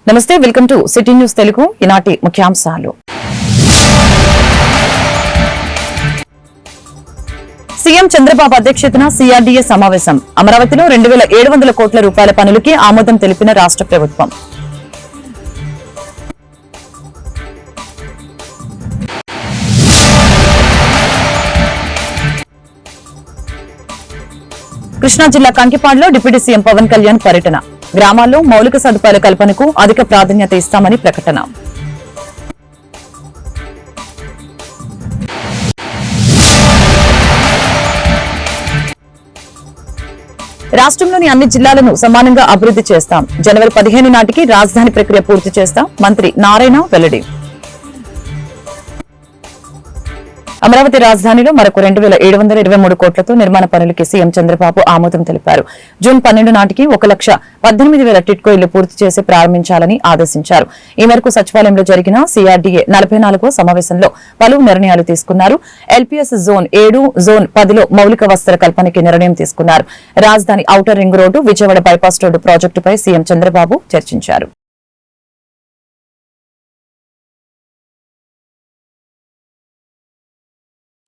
నమస్తే, welcome to city news Telugu. ఈనాటి ముఖ్యాంశాలు. సీఎం చంద్రబాబు అధ్యక్షతన సిఆర్డీఏ సమావేశం. అమరావతిలో 2700 కోట్ల రూపాయల పనులకి ఆమోదం తెలిపిన రాష్ట్ర ప్రభుత్వం. కృష్ణా జిల్లా కంకిపాడులో డిప్యూటీ సీఎం పవన్ కళ్యాణ్ పర్యటన. గ్రామాల్లో మౌలిక సదుపాయాల కల్పనకు అధిక ప్రాధాన్యత ఇస్తామని ప్రకటన. రాష్ట్రంలోని అన్ని జిల్లాలను సమానంగా అభివృద్ధి చేస్తాం. జనవరి 15 నాటికి రాజధాని ప్రక్రియ పూర్తి చేస్తాం. మంత్రి నారాయణ వెల్లడి. అమరావతి రాజధానిలో మరొక 2723 కోట్లతో నిర్మాణ పనులకి సీఎం చంద్రబాబు ఆమోదం తెలిపారు. జూన్ 12 నాటికి 1,18,000 టిట్కో ఇళ్లు పూర్తి చేసి ప్రారంభించాలని ఆదేశించారు. ఈ మేరకు సచివాలయంలో జరిగిన సిఆర్డీఏ 44వ సమావేశంలో పలు నిర్ణయాలు తీసుకున్నారు. ఎల్పీఎస్ జోన్ 7, జోన్ 10లో మౌలిక వసతుల కల్పనకి నిర్ణయం తీసుకున్నారు. రాజధాని outer ring road, Vijayawada bypass road ప్రాజెక్టుపై సీఎం చంద్రబాబు చర్చించారు.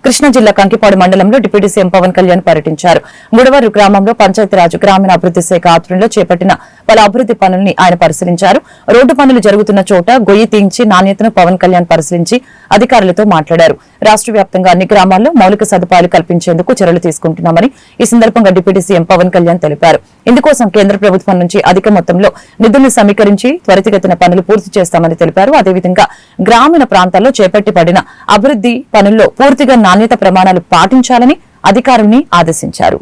కృష్ణా జిల్లా కంకిపాడు మండలంలో డిప్యూటీ సీఎం పవన్ కళ్యాణ్ పర్యటించారు. గుడవరు గ్రామంలో పంచాయతీరాజ్ గ్రామీణ అభివృద్ది శాఖ ఆధ్వర్యంలో చేపట్టిన పలు అభివృద్ది పనుల్ని ఆయన పరిశీలించారు. రోడ్డు పనులు జరుగుతున్న చోట గొయ్యి తీయించి నాణ్యతను పవన్ కళ్యాణ్ పరిశీలించి అధికారులతో మాట్లాడారు. రాష్ట్ర వ్యాప్తంగా అన్ని గ్రామాల్లో మౌలిక సదుపాయాలు కల్పించేందుకు చర్యలు తీసుకుంటున్నామని ఈ సందర్భంగా డిప్యూటీ సీఎం పవన్ కళ్యాణ్ తెలిపారు. ఇందుకోసం కేంద్ర ప్రభుత్వం నుంచి అధిక మొత్తంలో నిధులను సమీకరించి త్వరితగతిన పనులు పూర్తి చేస్తామని తెలిపారు. అదేవిధంగా గ్రామీణ ప్రాంతాల్లో చేపట్టబడిన అభివృద్ది పనుల్లో పూర్తిగా నాణ్యత ప్రమాణాలు పాటించాలని అధికారుల్ని ఆదేశించారు.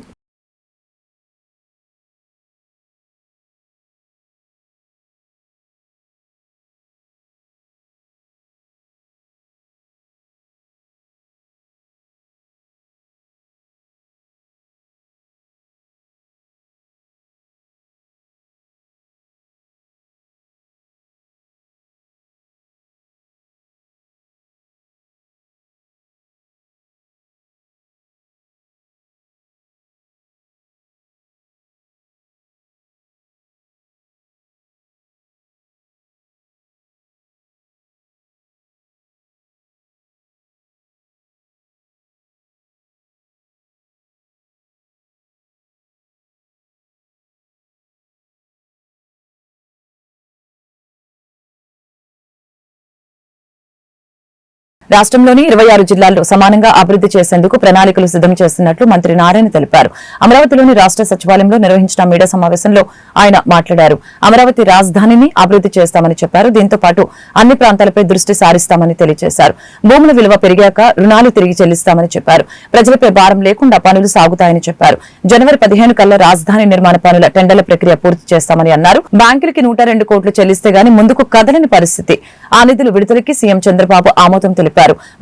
రాష్ట్రంలోని 26 జిల్లాల్లో సమానంగా అభివృద్ది చేసేందుకు ప్రణాళికలు సిద్దం చేస్తున్నట్లు మంత్రి నారాయణ తెలిపారు. అమరావతిలోని రాష్ట్ర సచివాలయంలో నిర్వహించిన మీడియా సమావేశంలో ఆయన మాట్లాడారు. అమరావతి రాజధానిని అభివృద్ది చేస్తామని చెప్పారు. దీంతో పాటు అన్ని ప్రాంతాలపై దృష్టి సారిస్తామని తెలియజేశారు. భూముల విలువ పెరిగాక రుణాలు తిరిగి చెల్లిస్తామని చెప్పారు. ప్రజలపై భారం లేకుండా పనులు సాగుతాయని చెప్పారు. జనవరి 15 కల్లా రాజధాని నిర్మాణ పనుల టెండర్ల ప్రక్రియ పూర్తి చేస్తామని అన్నారు. బ్యాంకులకి 102 కోట్లు చెల్లిస్తే గాని ముందుకు కదలని పరిస్థితి. ఆ నిధులు విడుదలకి సీఎం చంద్రబాబు ఆమోదం తెలిపారు.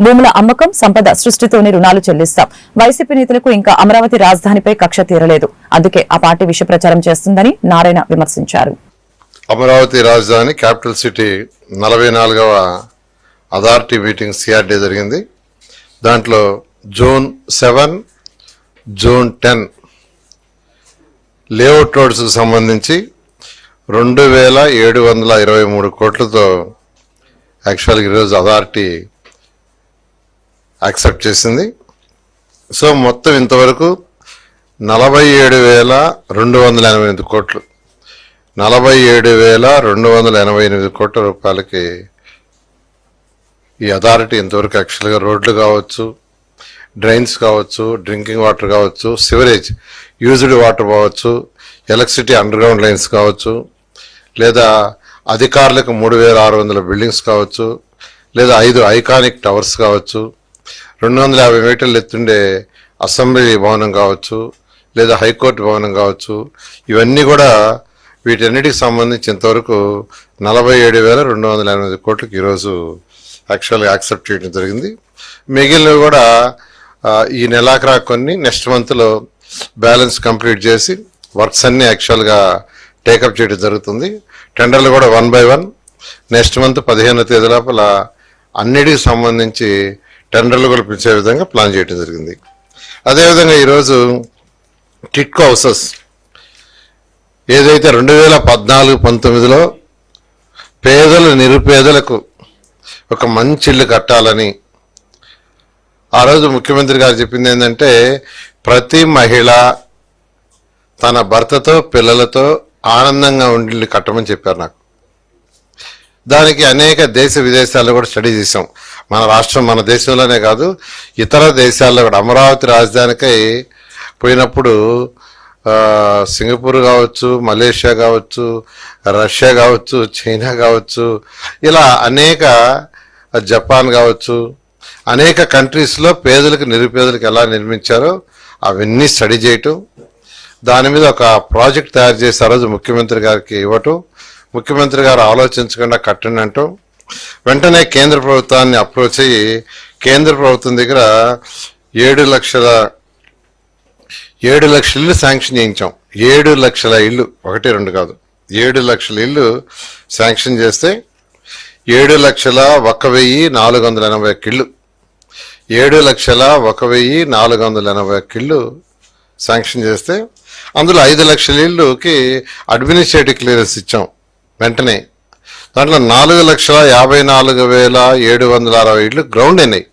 భూముల అమ్మకం, సంపద సృష్టితోనే రుణాలు చెల్లిస్తాం. వైసీపీ నేతలకు ఇంకా అమరావతి రాజధానిపై కక్ష తీరలేదు. అందుకే ఆ పార్టీ విష ప్రచారం చేస్తుందని నారాయణ విమర్శించారు. అమరావతి రాజధాని క్యాపిటల్ సిటీ 44వ అథారిటీ మీటింగ్ సిఆర్డీ జరిగింది. దాంట్లో జూన్ 7, జూన్ 10 లేఅవుట్ రోడ్స్ కు సంబంధించి 2723 కోట్లతో యాక్చువల్గా ఈరోజు అథారిటీ యాక్సెప్ట్ చేసింది. సో మొత్తం ఇంతవరకు 47,288 కోట్లు, 47,288 కోట్ల రూపాయలకి ఈ అథారిటీ ఇంతవరకు యాక్చువల్గా రోడ్లు కావచ్చు, డ్రైన్స్ కావచ్చు, డ్రింకింగ్ వాటర్ కావచ్చు, సివరేజ్ యూజ్డ్ వాటర్ కావచ్చు, ఎలక్ట్రిసిటీ అండర్ గ్రౌండ్ లైన్స్ కావచ్చు, లేదా అధికారులకు 3,600 బిల్డింగ్స్ కావచ్చు, లేదా 5 ఐకానిక్ టవర్స్ కావచ్చు, 250 మీటర్లు ఎత్తుండే అసెంబ్లీ భవనం కావచ్చు, లేదా హైకోర్టు భవనం కావచ్చు. ఇవన్నీ కూడా వీటన్నిటికి సంబంధించి ఇంతవరకు 47,288 కోట్లకి ఈరోజు యాక్చువల్గా యాక్సెప్ట్ చేయడం జరిగింది. మిగిలినవి కూడా ఈ నెలాఖరా కొన్ని నెక్స్ట్ మంత్లో బ్యాలెన్స్ కంప్లీట్ చేసి వర్క్స్ అన్ని యాక్చువల్గా టేకప్ చేయడం జరుగుతుంది. టెండర్లు కూడా 1 by 1 నెక్స్ట్ మంత్ 15వ తేదీ లోపల అన్నిటికి సంబంధించి టెండర్లు కూడా పిలిచే విధంగా ప్లాన్ చేయడం జరిగింది. అదేవిధంగా ఈరోజు టిట్కో హౌసెస్ ఏదైతే 2014-19లో పేదలు నిరుపేదలకు ఒక మంచి ఇల్లు కట్టాలని ఆ రోజు ముఖ్యమంత్రి గారు చెప్పింది ఏంటంటే, ప్రతి మహిళ తన భర్తతో పిల్లలతో ఆనందంగా ఉండి కట్టమని చెప్పారు నాకు. దానికి అనేక దేశ విదేశాల్లో కూడా స్టడీ చేసాం. మన రాష్ట్రం, మన దేశంలోనే కాదు, ఇతర దేశాల్లో కూడా. అమరావతి రాజధానికై పోయినప్పుడు సింగపూర్ కావచ్చు, మలేషియా కావచ్చు, రష్యా కావచ్చు, చైనా కావచ్చు, ఇలా అనేక, జపాన్ కావచ్చు, అనేక కంట్రీస్లో పేదలకు నిరుపేదలకు ఎలా నిర్మించారో అవన్నీ స్టడీ చేయటం, దాని మీద ఒక ప్రాజెక్ట్ తయారు చేసి ఆ రోజు ముఖ్యమంత్రి గారికి ఇవ్వటం, ముఖ్యమంత్రి గారు ఆలోచించకుండా కట్టండి అంటాం. వెంటనే కేంద్ర ప్రభుత్వాన్ని అప్రోచ్ అయ్యి కేంద్ర ప్రభుత్వం దగ్గర 7 లక్షల ఇల్లు శాంక్షన్ చేయించాం. 7 లక్షల ఇల్లు, 1, 2 కాదు, 7 లక్షల ఇల్లు శాంక్షన్ చేస్తే 7,01,481 ఇళ్ళు, 7,01,481 ఇళ్ళు శాంక్షన్ చేస్తే అందులో 5 లక్షల ఇళ్ళుకి అడ్మినిస్ట్రేటివ్ క్లియరెన్స్ ఇచ్చాం వెంటనే. దాంట్లో 4,54,760 ఇళ్ళు గ్రౌండ్ అయినాయి,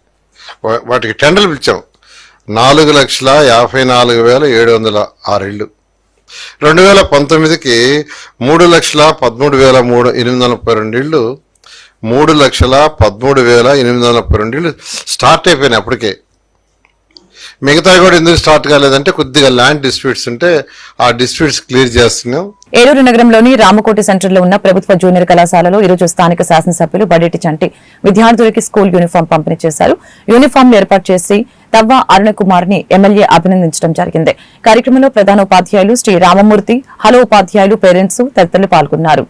వాటికి టెండర్లు పిలిచాం. 4,54,706 ఇళ్ళు. 2019కి 3,13,832 ఇళ్ళు, 3,13,832 ఇళ్ళు స్టార్ట్ అయిపోయినాయి అప్పటికే. మిగతా కూడా ఎందుకు స్టార్ట్ కాలేదంటే కొద్దిగా ల్యాండ్ డిస్ప్యూట్స్ ఉంటే ఆ డిస్ప్యూట్స్ క్లియర్ చేస్తున్నాం. ఏలూరు నగరంలోని రామకోటి సెంటర్లో ఉన్న ప్రభుత్వ జూనియర్ కళాశాలలో ఈరోజు స్థానిక శాసనసభ్యులు బడేటి చంటి విద్యార్థులకి స్కూల్ యూనిఫామ్ పంపిణీ చేశారు. యూనిఫామ్లు ఏర్పాటు చేసి తవ్వ అరుణకుమార్ ని ఎమ్మెల్యే అభినందించడం జరిగింది. కార్యక్రమంలో ప్రధాన ఉపాధ్యాయులు శ్రీ రామమూర్తి, హలో ఉపాధ్యాయులు, పేరెంట్స్ తదితరులు పాల్గొన్నారు.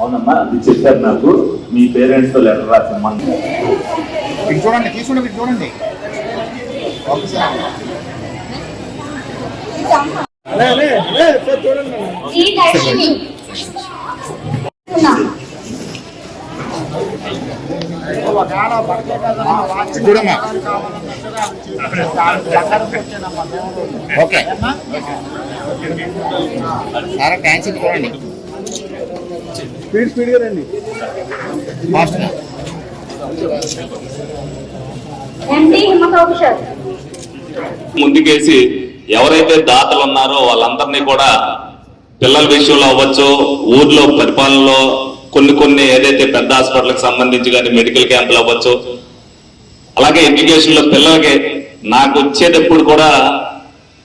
అవునమ్మా, అది చెప్పారు నాకు. మీ పేరెంట్స్ తో లెటర్ రాసిమ్మని. చూడండి, తీసుకుంటే చూడండి. చూడమ్మా. ఓకే సారా, థ్యాంక్స్. చూడండి, స్పీడ్గా రండి. ముందుకేసి ఎవరైతే దాతలు ఉన్నారో వాళ్ళందరినీ కూడా పిల్లల విషయంలో అవ్వచ్చు, ఊర్లో పరిపాలనలో కొన్ని ఏదైతే పెద్ద హాస్పిటల్కి సంబంధించి కానీ మెడికల్ క్యాంపులు అవ్వచ్చు, అలాగే ఎడ్యుకేషన్ లో పిల్లలకి నాకు వచ్చేటప్పుడు కూడా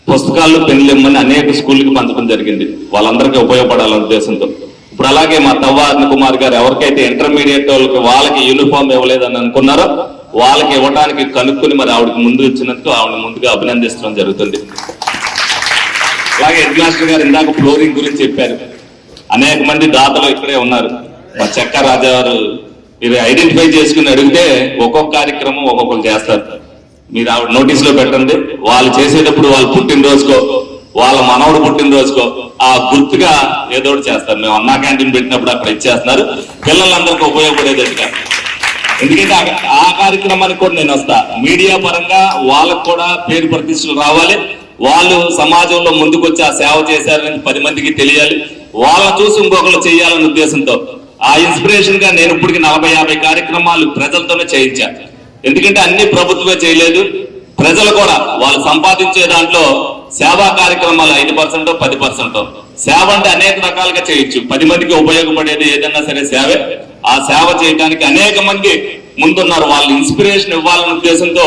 పుస్తకాలు పెన్నులు ఇమ్మని అనేక స్కూళ్ళకి పంచడం జరిగింది, వాళ్ళందరికీ ఉపయోగపడాలనే ఉద్దేశంతో. ఇప్పుడు అలాగే మా తవ్వ అరుణకుమార్ గారు ఎవరికైతే ఇంటర్మీడియట్ వాళ్ళకి యూనిఫామ్ ఇవ్వలేదని అనుకున్నారో వాళ్ళకి ఇవ్వడానికి కనుక్కుని మరి ఆవిడకి ముందు ఇచ్చినందుకు ఆవిడ ముందుగా అభినందించడం జరుగుతుంది. అలాగే హెడ్ మాస్టర్ గారు ఇందాక ఫ్లోరింగ్ గురించి చెప్పారు. అనేక మంది దాతలు ఇక్కడే ఉన్నారు. మా చెక్క రాజా గారు మీరు ఐడెంటిఫై చేసుకుని అడిగితే ఒక్కొక్క కార్యక్రమం ఒక్కొక్కరు చేస్తారు. మీరు ఆవిడ నోటీస్ లో పెట్టండి. వాళ్ళు చేసేటప్పుడు వాళ్ళ పుట్టినరోజుకో వాళ్ళ మనవడు పుట్టినరోజుకో ఆ గుర్తుగా ఏదో ఒకటి చేస్తారు. మేము అన్నా క్యాంటీన్ పెట్టినప్పుడు అక్కడ ఇచ్చేస్తున్నారు, పిల్లలందరికీ ఉపయోగపడేదిగా. ఎందుకంటే ఆ కార్యక్రమానికి కూడా నేను వస్తా. మీడియా పరంగా వాళ్ళకు కూడా పేరు ప్రతిష్టలు రావాలి, వాళ్ళు సమాజంలో ముందుకు వచ్చి ఆ సేవ చేశారని 10 మందికి తెలియాలి, వాళ్ళని చూసి ఇంకొకరు చేయాలనే ఉద్దేశంతో ఆ ఇన్స్పిరేషన్ గా నేను ఇప్పటికి 40-50 కార్యక్రమాలు ప్రజలతోనే చేయించాను. ఎందుకంటే అన్ని ప్రభుత్వమే చేయలేదు, ప్రజలు కూడా వాళ్ళు సంపాదించే దాంట్లో సేవా కార్యక్రమాలు 5%, 10%. సేవ అంటే అనేక రకాలుగా చేయొచ్చు. 10 మందికి ఉపయోగపడేది ఏదైనా సరే సేవే. ఆ సేవ చేయడానికి అనేక మంది ముందున్నారు. వాళ్ళు ఇన్స్పిరేషన్ ఇవ్వాలనే ఉద్దేశంతో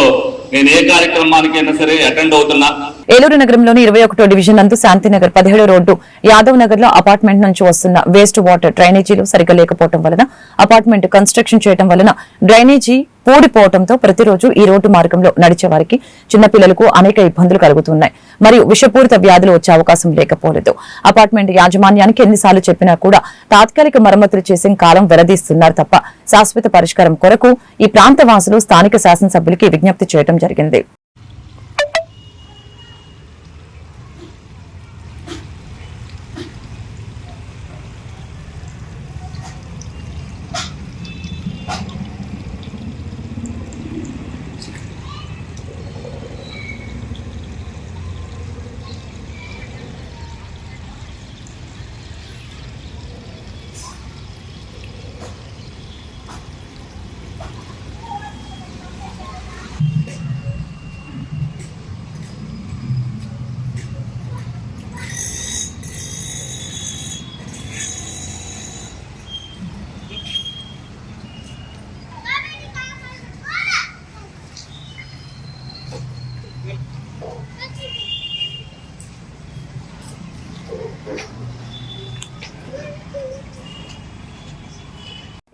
నేను ఏ కార్యక్రమానికైనా సరే అటెండ్ అవుతున్నా. ఏలూరు నగరంలోని 21వ డివిజన్ నందు శాంతినగర్ 17 రోడ్డు యాదవ్ నగర్ లో అపార్ట్మెంట్ నుంచి వస్తున్న వేస్ట్ వాటర్ డ్రైనేజీలు సరిగ్గా లేకపోవడం వలన అపార్ట్మెంట్ కన్స్ట్రక్షన్ చేయడం వలన డ్రైనేజీ పూడిపోవడంతో ప్రతిరోజు ఈ రోడ్డు మార్గంలో నడిచే వారికి చిన్నపిల్లలకు అనేక ఇబ్బందులు కలుగుతున్నాయి మరియు విషపూరిత వ్యాధులు వచ్చే అవకాశం లేకపోలేదు. అపార్ట్మెంట్ యాజమాన్యానికి ఎన్నిసార్లు చెప్పినా కూడా తాత్కాలిక మరమ్మతులు చేసే కాలం వెరదీస్తున్నారు తప్ప శాశ్వత పరిష్కారం కొరకు ఈ ప్రాంత వాసులు స్థానిక శాసనసభ్యులకి విజ్ఞప్తి చేయడం జరిగింది.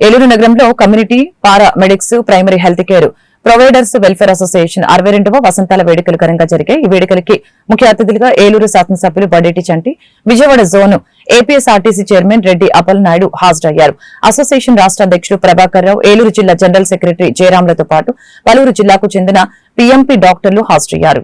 ఏలూరు నగరంలో community paramedics primary health care providers welfare association 62వ వసంతాల వేడుకలు ఘనంగా జరిగాయి. ఈ వేడుకలకి ముఖ్య అతిథులుగా ఏలూరు శాసనసభ్యులు Badeti Chanti, Vijayawada zone APSRTC chairman Reddy Appal Naidu హాజరయ్యారు. అసోసియేషన్ రాష్ట్ర అధ్యక్షుడు ప్రభాకర్ రావు, ఏలూరు జిల్లా జనరల్ సెక్రటరీ జయరాంలతో పాటు పలువురు జిల్లాకు చెందిన పీఎంపీ డాక్టర్లు హాజరయ్యారు.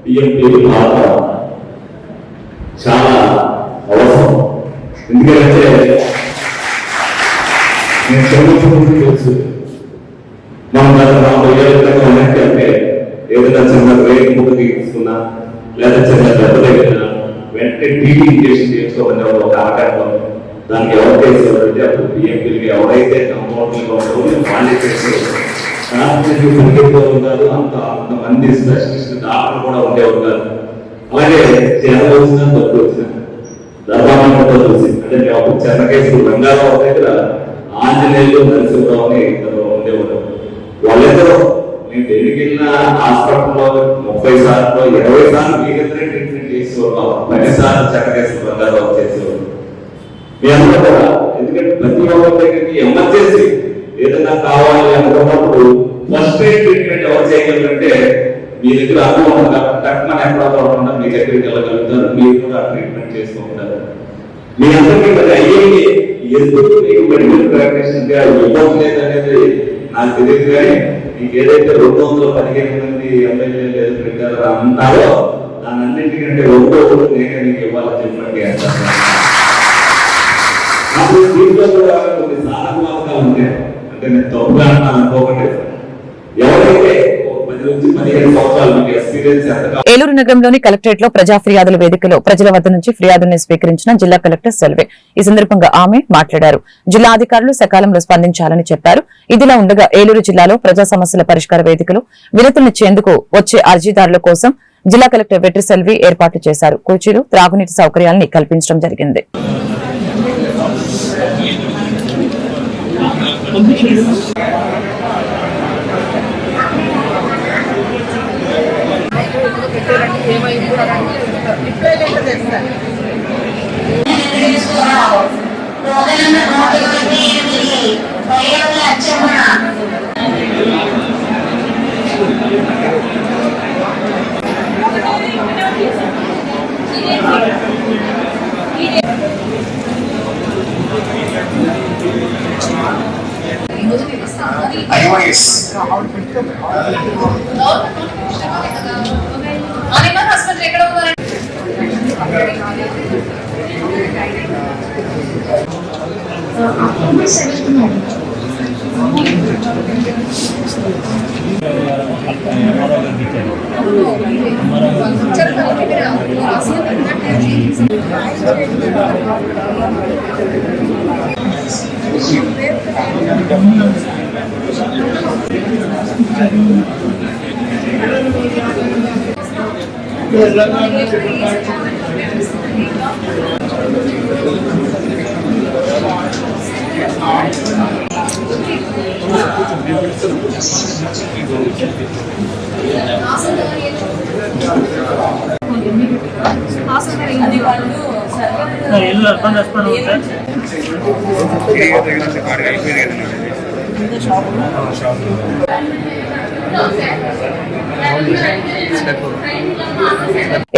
పిఎంపీ పాత్ర చాలా అవసరం. ఎందుకంటే నేను చదువుకుంటూ తెలుసు, మనం గత 40 ఏళ్ళ క్రితం వెనక్కి అంటే ఏదైనా చిన్న రేట్ ముక్క తీసుకున్నా లేదా చిన్న దెబ్బ తగిలినా వెంటనే టీవీ ఇంజక్షన్ చేసుకోమని ఒక ఆటంకం దానికి ఎవరు చేసేవారంటే అప్పుడు పిఎంపీలకి ఎవరైతే కంపౌండర్గా ఉంటారో వాళ్ళే చేసేవారు. పరిగెత్తుతూ ఉంటారు, అంతమంది స్పెషలిస్ట్ డాక్టర్ కూడా ఉండేవారు కాదు. అలాగే చేత వచ్చినా తప్పు వచ్చిన ధర్మానంతో చూసి అంటే మేము అప్పుడు చిన్న కేసులు రంగారావు దగ్గర ఆంజనేయులు నరసింహరావు అని ఇద్దరు ఉండేవారు. వాళ్ళిద్దరూ మేము దేనికి వెళ్ళినా హాస్పిటల్లో 30 సార్లు 20 సార్లు మీకిద్దరే ట్రీట్మెంట్ చేసేవారు. 10 సార్లు చిన్న కేసులు రంగారావు చేసేవారు. మీ అందరూ కూడా ఎందుకంటే ప్రతి ఒక్కరి దగ్గరికి ఎమర్జెన్సీ ఏదైనా కావాలి అనుకున్నప్పుడు ఫస్ట్ ఎయిడ్ ట్రీట్మెంట్ ఎవరు చేయగలరంటే మీ దగ్గర అనుభవం ఉంది కాబట్టి తక్కువ ఎక్కడ కాకుండా మీ దగ్గరికి వెళ్ళగలుగుతారు, మీరు కూడా ట్రీట్మెంట్ చేస్తూ ఉంటారు. మీ అందరికీ మరి అయ్యేది ఎందుకు మీకు మెడికల్ ప్రాక్టీషన్ ఇవ్వడం లేదనేది నాకు తెలియదు. కానీ మీకు ఏదైతే 215 మంది ఎమ్మెల్యేలు ఏదో పెట్టారో అంటారో దాని అన్నింటికంటే 2 నేనే మీకు ఇవ్వాలని చెప్పండి అంటారు. అప్పుడు దీంట్లో కూడా కొన్ని సాధకవాదకాలు ఉంటాయి. అంటే నేను తప్పుగా అనుకోకండి, ఎవరైతే 10 నుంచి 15 సంవత్సరాలు మీకు ఎక్స్పీరియన్స్ ఎంత. ఏలూరు నగరంలోని కలెక్టరేట్ లో ప్రజా ఫిర్యాదుల వేదికలో ప్రజల వద్ద నుంచి ఫిర్యాదుల్ని స్వీకరించిన జిల్లా కలెక్టర్ సెల్వే. ఈ సందర్భంగా ఆమె మాట్లాడారు. జిల్లా అధికారులు సకాలంలో స్పందించాలని చెప్పారు. ఇదిలా ఉండగా ఏలూరు జిల్లాలో ప్రజా సమస్యల పరిష్కార వేదికలో వినతులనిచ్చేందుకు వచ్చే అర్జీదారుల కోసం జిల్లా కలెక్టర్ వెట్రి సెల్వి ఏర్పాట్లు చేశారు. కుర్చీలు, త్రాగునీటి సౌకర్యాలని కల్పించడం జరిగింది.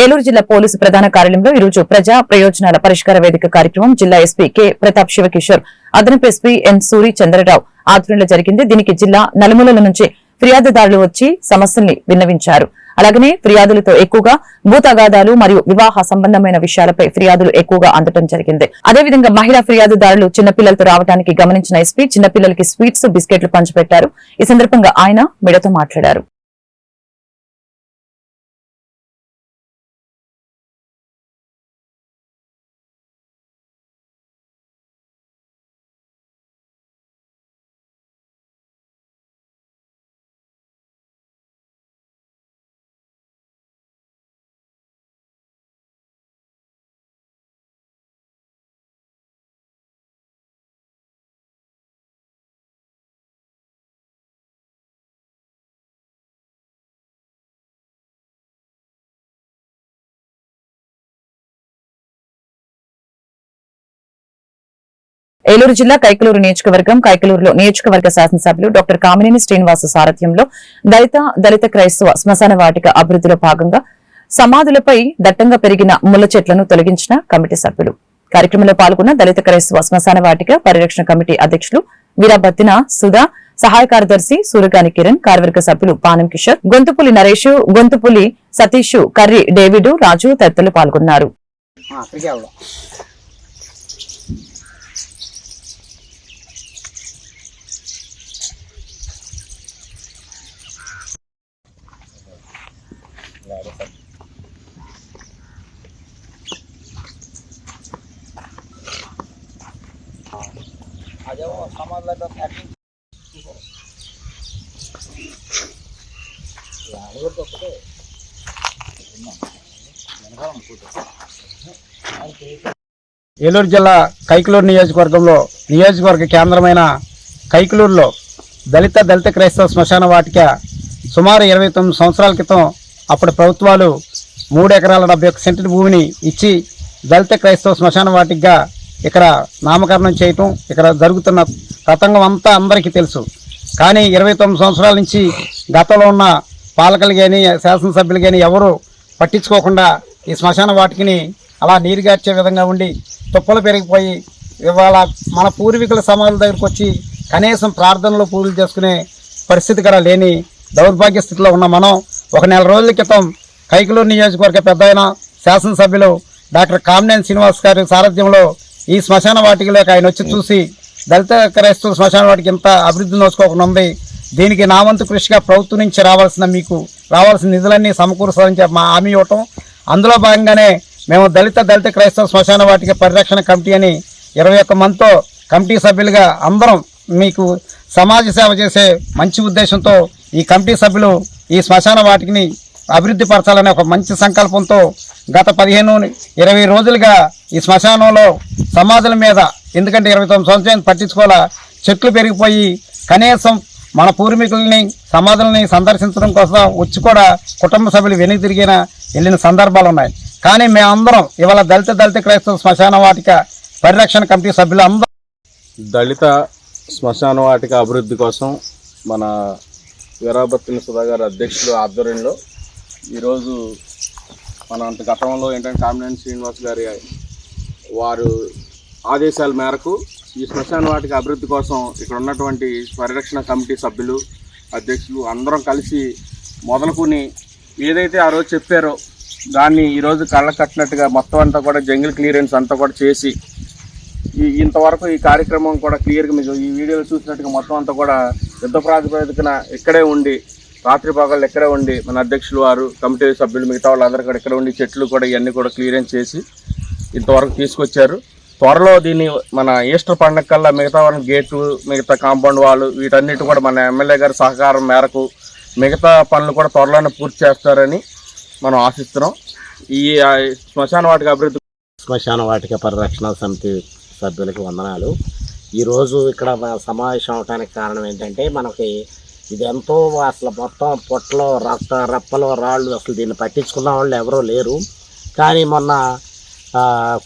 ఏలూరు జిల్లా పోలీసు ప్రధాన కార్యాలయంలో ఈరోజు ప్రజా ప్రయోజనాల పరిష్కార వేదిక కార్యక్రమం జిల్లా ఎస్పీ కె ప్రతాప్ శివకిషోర్, అదనపు ఎస్పీ ఎన్ సూరి చంద్రరావు ఆధ్వర్యంలో జరిగింది. దీనికి జిల్లా నలుమూలల నుంచి ఫిర్యాదుదారులు వచ్చి సమస్యల్ని విన్నవించారు. అలాగనే ఫిర్యాదులతో ఎక్కువగా భూ తగాదాలు మరియు వివాహ సంబంధమైన విషయాలపై ఫిర్యాదులు ఎక్కువగా అందడం జరిగింది. అదేవిధంగా మహిళా ఫిర్యాదుదారులు చిన్నపిల్లలతో రావడానికి గమనించిన ఎస్పీ చిన్నపిల్లలకి స్వీట్స్ బిస్కెట్లు పంచిపెట్టారు. ఈ సందర్భంగా ఆయన మీడియాతో మాట్లాడారు. ఏలూరు జిల్లా కైకలూరు నియోజకవర్గం కైకలూరులో నియోజకవర్గ శాసనసభ్యులు డాక్టర్ కామినేని శ్రీనివాస సారథ్యంలో దళిత క్రైస్తవ శ్మశాన వాటిక అభివృద్ధిలో భాగంగా సమాధులపై దట్టంగా పెరిగిన ముళ్ల చెట్లను తొలగించిన కమిటీ సభ్యులు. కార్యక్రమంలో పాల్గొన్న దళిత క్రైస్తవ శ్మశాన వాటిక పరిరక్షణ కమిటీ అధ్యక్షులు వీరాబత్తిన సుధా, సహాయ కార్యదర్శి సూరగాని కిరణ్, కార్యవర్గ సభ్యులు పానం కిషోర్, గొంతుపులి నరేష్, గొంతుపులి సతీష్, కర్రి డేవిడ్, రాజు తదితరులు పాల్గొన్నారు. ఏలూరు జిల్లా కైకలూరు నియోజకవర్గంలో నియోజకవర్గ కేంద్రమైన కైకలూరులో దళిత క్రైస్తవ శ్మశాన వాటిక సుమారు 29 సంవత్సరాల క్రితం అప్పటి ప్రభుత్వాలు 3 ఎకరాల 71 సెంట్ల భూమిని ఇచ్చి దళిత క్రైస్తవ శ్మశాన వాటికగా ఇక్కడ నామకరణం చేయటం, ఇక్కడ జరుగుతున్న తతంగం అంతా అందరికీ తెలుసు. కానీ 29 సంవత్సరాల నుంచి గతంలో ఉన్న పాలకులు కానీ శాసనసభ్యులు కానీ ఎవరు పట్టించుకోకుండా ఈ శ్మశాన వాటికని అలా నీరుగార్చే విధంగా ఉండి తుప్పలు పెరిగిపోయి ఇవాళ మన పూర్వీకుల సమాధుల దగ్గరకు వచ్చి కనీసం ప్రార్థనలో పూజలు చేసుకునే పరిస్థితి కూడా లేని దౌర్భాగ్య స్థితిలో ఉన్న మనం ఒక నెల రోజుల క్రితం కైకలూరు నియోజకవర్గ పెద్ద అయిన శాసనసభ్యులు డాక్టర్ కామినేని శ్రీనివాస్ గారి సారథ్యంలో ఈ శ్మశాన వాటికలోకి ఆయన వచ్చి చూసి దళిత క్రైస్తవ శ్మశాన వాటికి ఇంత అభివృద్ధి నోచుకోకుండా ఉంది, దీనికి నా వంతు కృషిగా ప్రభుత్వం నుంచి రావాల్సిన నిధులన్నీ సమకూరుస్తారని మా హామీ ఇవ్వటం. అందులో భాగంగానే మేము దళిత క్రైస్తవ శ్మశాన వాటిక పరిరక్షణ కమిటీ అని 21 మందితో కమిటీ సభ్యులుగా అందరం మీకు సమాజ సేవ చేసే మంచి ఉద్దేశంతో ఈ కమిటీ సభ్యులు ఈ శ్మశాన వాటికని అభివృద్ధి పరచాలనే ఒక మంచి సంకల్పంతో గత 15-20 రోజులుగా ఈ శ్మశానంలో సమాధుల మీద, ఎందుకంటే 29 సంవత్సరాలు పట్టించుకోవాలా, చెట్లు పెరిగిపోయి కనీసం మన పూర్వీకుల్ని సమాధుల్ని సందర్శించడం కోసం వచ్చి కూడా కుటుంబ సభ్యులు వెళ్ళిన సందర్భాలు ఉన్నాయి. కానీ మేమందరం ఇవాళ దళిత క్రైస్తవ శ్మశాన వాటిక పరిరక్షణ కమిటీ సభ్యులు అందరూ దళిత శ్మశాన వాటిక అభివృద్ధి కోసం మన వీరాబత్తిన సుధా గారి అధ్యక్షుడు ఆధ్వర్యంలో ఈరోజు మన గతంలో ఏంటంటే కామినేని శ్రీనివాస్ గారి వారు ఆదేశాల మేరకు ఈ శ్మశాన వాటిక అభివృద్ధి కోసం ఇక్కడ ఉన్నటువంటి పరిరక్షణ కమిటీ సభ్యులు అధ్యక్షులు అందరం కలిసి మొదలుకొని ఏదైతే ఆ రోజు చెప్పారో దాన్ని ఈరోజు కళ్ళ కట్టినట్టుగా మొత్తం అంతా కూడా జంగిల్ క్లియరెన్స్ అంతా కూడా చేసి ఇంతవరకు ఈ కార్యక్రమం కూడా క్లియర్గా మీకు ఈ వీడియోలో చూసినట్టుగా మొత్తం అంతా కూడా యుద్ధ ప్రాతిపదికన ఇక్కడే ఉండి రాత్రి పగళ్ళు ఇక్కడే ఉండి మన అధ్యక్షులు వారు కమిటీ సభ్యులు మిగతా వాళ్ళందరూ కూడా ఇక్కడ ఉండి చెట్లు కూడా ఇవన్నీ కూడా క్లియరెన్స్ చేసి ఇంతవరకు తీసుకొచ్చారు. త్వరలో దీన్ని మన ఈస్టర్ పండగ కల్లా మిగతా వాళ్ళని గేటు, మిగతా కాంపౌండ్ వాళ్ళు వీటన్నిటి కూడా మన ఎమ్మెల్యే గారి సహకారం మేరకు మిగతా పనులు కూడా త్వరలోనే పూర్తి చేస్తారని మనం ఆశిస్తున్నాం. ఈ శ్మశాన వాటిక అభివృద్ధి శ్మశాన వాటిక పరిరక్షణ సమితి సభ్యులకి వందనాలు. ఈరోజు ఇక్కడ సమావేశం అవడానికి కారణం ఏంటంటే మనకి ఇది ఎంతో అసలు మొత్తం పొట్టలో రప్పలో రాళ్ళు అసలు దీన్ని పట్టించుకున్న వాళ్ళు ఎవరూ లేరు. కానీ మొన్న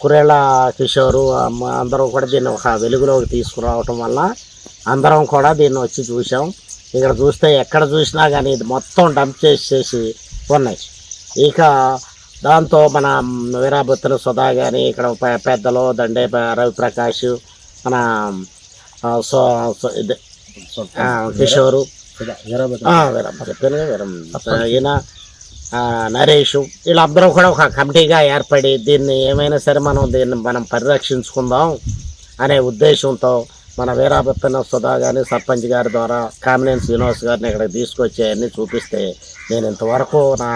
కురేళ్ళ కిషోరు అందరూ కూడా దీన్ని ఒక వెలుగులోకి తీసుకురావటం వల్ల అందరం కూడా దీన్ని వచ్చి చూసాం. ఇక్కడ చూస్తే ఎక్కడ చూసినా కానీ ఇది మొత్తం డంప్ చేసి ఉన్నాయి. ఇక దాంతో మన వీరాబత్తుల సుధా కానీ ఇక్కడ పెద్దలు దండే రవిప్రకాష్, మన కిషోరు, ఈయన నరేష్ వీళ్ళందరూ కూడా ఒక కమిటీగా ఏర్పడి దీన్ని ఏమైనా సరే మనం పరిరక్షించుకుందాం అనే ఉద్దేశంతో మన వీరాభత్న సుధా గారిని సర్పంచ్ గారి ద్వారా కామినేని శ్రీనివాస్ గారిని ఇక్కడ తీసుకొచ్చి అన్నీ చూపిస్తే నేను ఇంతవరకు నా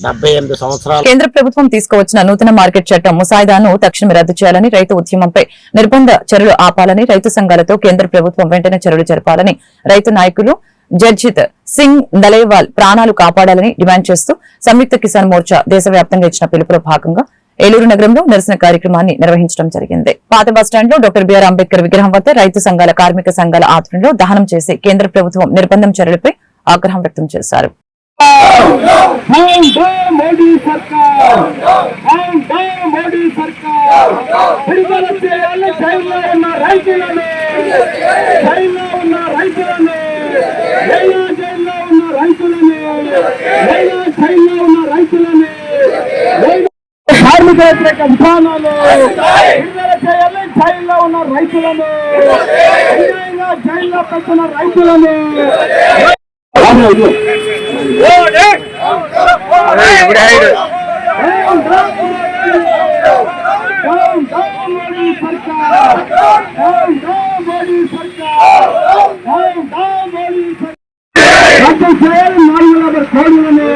78 సంవత్సరాలు. కేంద్ర ప్రభుత్వం తీసుకువచ్చిన నూతన మార్కెట్ చట్టం ముసాయిదాను తక్షణమే రద్దు చేయాలని, రైతు ఉద్యమంపై నిర్బంధ చర్యలు ఆపాలని, రైతు సంఘాలతో కేంద్ర ప్రభుత్వం వెంటనే చర్యలు జరపాలని రైతు నాయకులు జర్జిత్ సింగ్ దలేవాల్ ప్రాణాలు కాపాడాలని డిమాండ్ చేస్తూ సంయుక్త కిసాన్ మోర్చా దేశవ్యాప్తంగా ఇచ్చిన పిలుపులో భాగంగా ఏలూరు నగరంలో నిరసన కార్యక్రమాన్ని నిర్వహించడం జరిగింది. పాత బస్టాండ్ లో డాక్టర్ బిఆర్ అంబేద్కర్ విగ్రహం వద్ద రైతు సంఘాల, కార్మిక సంఘాల ఆధ్వర్యంలో దహనం చేసి కేంద్ర ప్రభుత్వం నిర్బంధం చర్యలపై ఆగ్రహం వ్యక్తం చేశారు. కార్మిక వ్యతిరేక విధానాలు విడుదల చేయాలి. జైల్లో ఉన్న రైతులను, అన్యాయంగా జైల్లో పెట్టిన రైతులను రద్దు చేయాలి. 450 కోడులను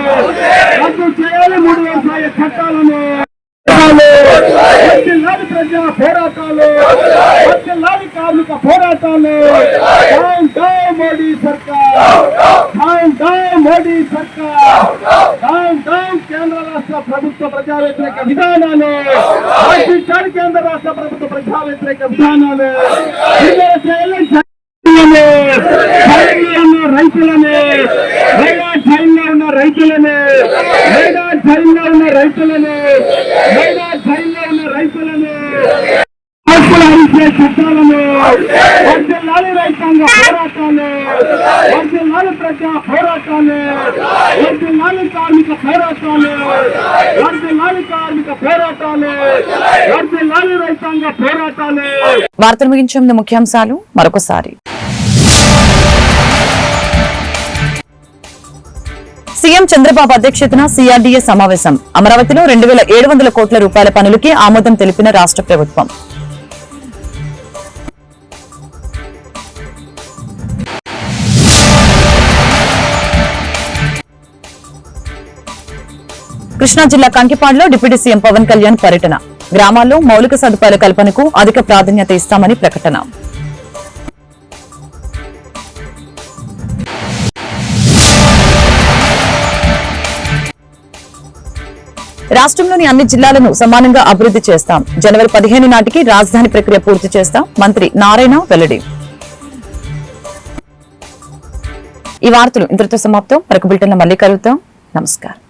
రద్దు చేయాలి. 3 వ్యవసాయ చట్టాలను వర్ధిల్లాలి. ప్రజా పోరాటాలు వర్ధిల్లాలి. కార్మిక పోరాటాలు. డౌన్ డౌన్ మోడీ సర్కార్, డౌన్ డౌన్ మోడీ సర్కార్, డౌన్ డౌన్ కేంద్ర రాష్ట్ర ప్రభుత్వ ప్రజా వ్యతిరేక విధానాలు రక్షించాలి. కేంద్ర రాష్ట్ర ప్రభుత్వ ప్రజా వ్యతిరేక విధానాలు విడుదల చేయాలి. రైతులని జైల్లో ఉన్న రైతులని జైల్లో ఉన్న రైతులని జైల్లో ఉన్న రైతులని హరించే చట్టాలను వర్ధిల్లాలి. రైతాంగ పోరాటాలు వర్ధిల్లాలి. ప్రజా పోరాటాలు వర్ధిల్లాలి. కార్మిక పోరాటాలు వర్ధిల్లాలి. కార్మిక పోరాటాలు వర్ధిల్లాలి. రైతాంగ పోరాటాలు. వార్తలు ముగించే ముందు ముఖ్యాంశాలు మరొకసారి. సీఎం చంద్రబాబు అధ్యక్షతన సిఆర్డీఏ సమావేశం. అమరావతిలో 2700 కోట్ల రూపాయల పనులకి ఆమోదం తెలిపిన రాష్ట్ర ప్రభుత్వం. కృష్ణా జిల్లా కంకిపాడులో డిప్యూటీ సీఎం పవన్ కళ్యాణ్ పర్యటన. గ్రామాల్లో మౌలిక సదుపాయాల కల్పనకు అధిక ప్రాధాన్యత ఇస్తామని ప్రకటన. రాష్ట్రంలోని అన్ని జిల్లాలను సమానంగా అభివృద్ధి చేస్తాం. జనవరి 15 నాటికి రాజధాని ప్రక్రియ పూర్తి చేస్తాం. మంత్రి నారాయణ వెల్లడి. ఈ వార్తలు ఇంతటితో సమాప్తం. మరొక బులెటిన్లో మళ్ళీ కలుద్దాం. నమస్కారం.